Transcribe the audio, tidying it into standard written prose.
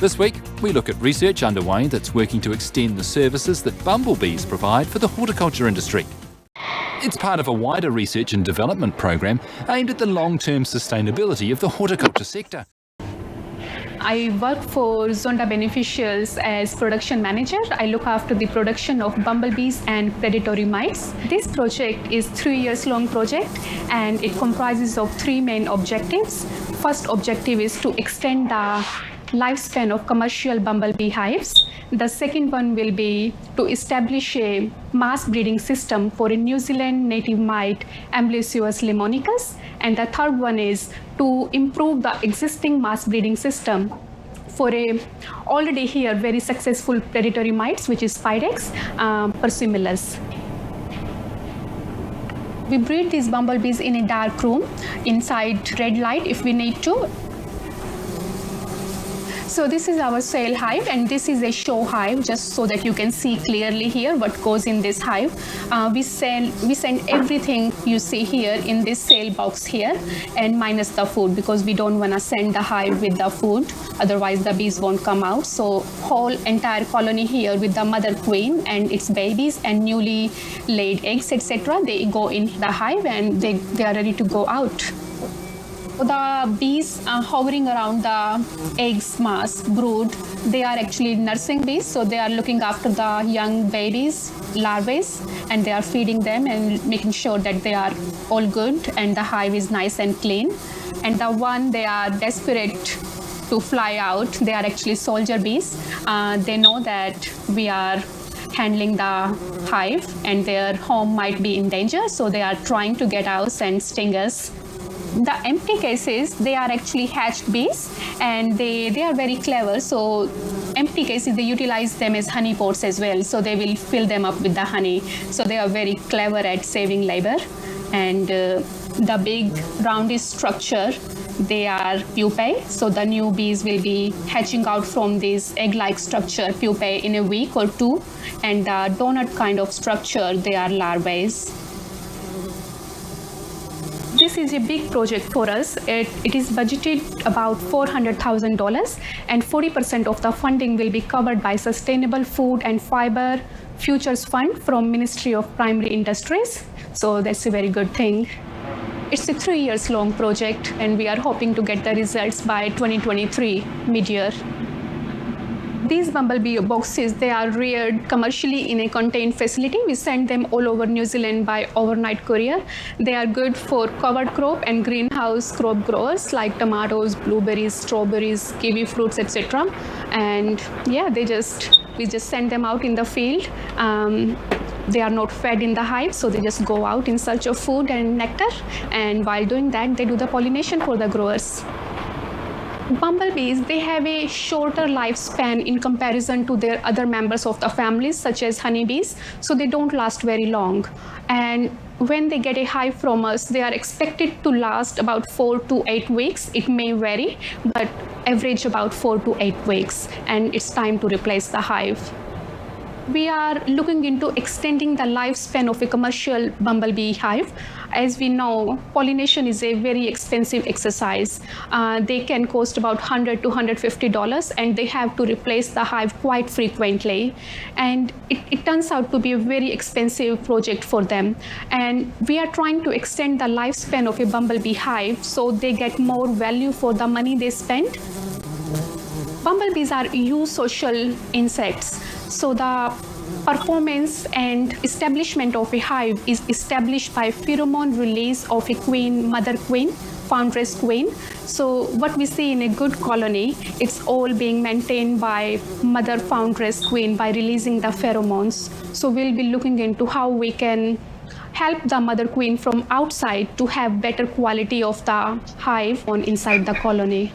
This week, we look at research underway that's working to extend the services that bumblebees provide for the horticulture industry. It's part of a wider research and development program aimed at the long-term sustainability of the horticulture sector. I work for Zonda Beneficials as production manager. I look after the production of bumblebees and predatory mites. This project is 3 years long project and it comprises of 3 main objectives. First objective is to extend the lifespan of commercial bumblebee hives. The second one will be to establish a mass breeding system for a New Zealand native mite, Amblyopsis limonicus. And the third one is to improve the existing mass breeding system for a already here very successful predatory mites, which is Spidex persimilis. We breed these bumblebees in a dark room inside red light if we need to. So this is our cell hive and this is a show hive, just so that you can see clearly here what goes in this hive. We send everything you see here in this cell box here and minus the food, because we don't want to send the hive with the food, otherwise the bees won't come out. So whole entire colony here with the mother queen and its babies and newly laid eggs, etc. They go in the hive and they are ready to go out. The bees hovering around the eggs mass brood, they are actually nursing bees, so they are looking after the young babies, larvae, and they are feeding them and making sure that they are all good and the hive is nice and clean. And the one they are desperate to fly out, they are actually soldier bees. They know that we are handling the hive and their home might be in danger, so they are trying to get out and sting us. The empty cases, they are actually hatched bees and they are very clever. So empty cases, they utilize them as honey pots as well. So they will fill them up with the honey. So they are very clever at saving labor. And the big roundish structure, they are pupae. So the new bees will be hatching out from this egg-like structure, pupae, in a week or 2. And the donut kind of structure, they are larvae. This is a big project for us. It is budgeted about $400,000 and 40% of the funding will be covered by Sustainable Food and Fiber Futures Fund from Ministry of Primary Industries. So that's a very good thing. It's a 3 years long project and we are hoping to get the results by 2023 mid-year. These bumblebee boxes, they are reared commercially in a contained facility. We send them all over New Zealand by overnight courier. They are good for covered crop and greenhouse crop growers like tomatoes, blueberries, strawberries, kiwi fruits, etc. And yeah, we just send them out in the field. They are not fed in the hive, so they just go out in search of food and nectar. And while doing that, they do the pollination for the growers. Bumblebees, they have a shorter lifespan in comparison to their other members of the family, such as honeybees, so they don't last very long. And when they get a hive from us, they are expected to last about 4 to 8 weeks. It may vary, but average about 4 to 8 weeks, and it's time to replace the hive. We are looking into extending the lifespan of a commercial bumblebee hive. As we know, pollination is a very expensive exercise. They can cost about $100 to $150 and they have to replace the hive quite frequently. And it turns out to be a very expensive project for them. And we are trying to extend the lifespan of a bumblebee hive so they get more value for the money they spend. Bumblebees are eusocial insects. So the performance and establishment of a hive is established by pheromone release of a queen, mother queen, foundress queen. So what we see in a good colony, it's all being maintained by mother foundress queen by releasing the pheromones. So we'll be looking into how we can help the mother queen from outside to have better quality of the hive on inside the colony.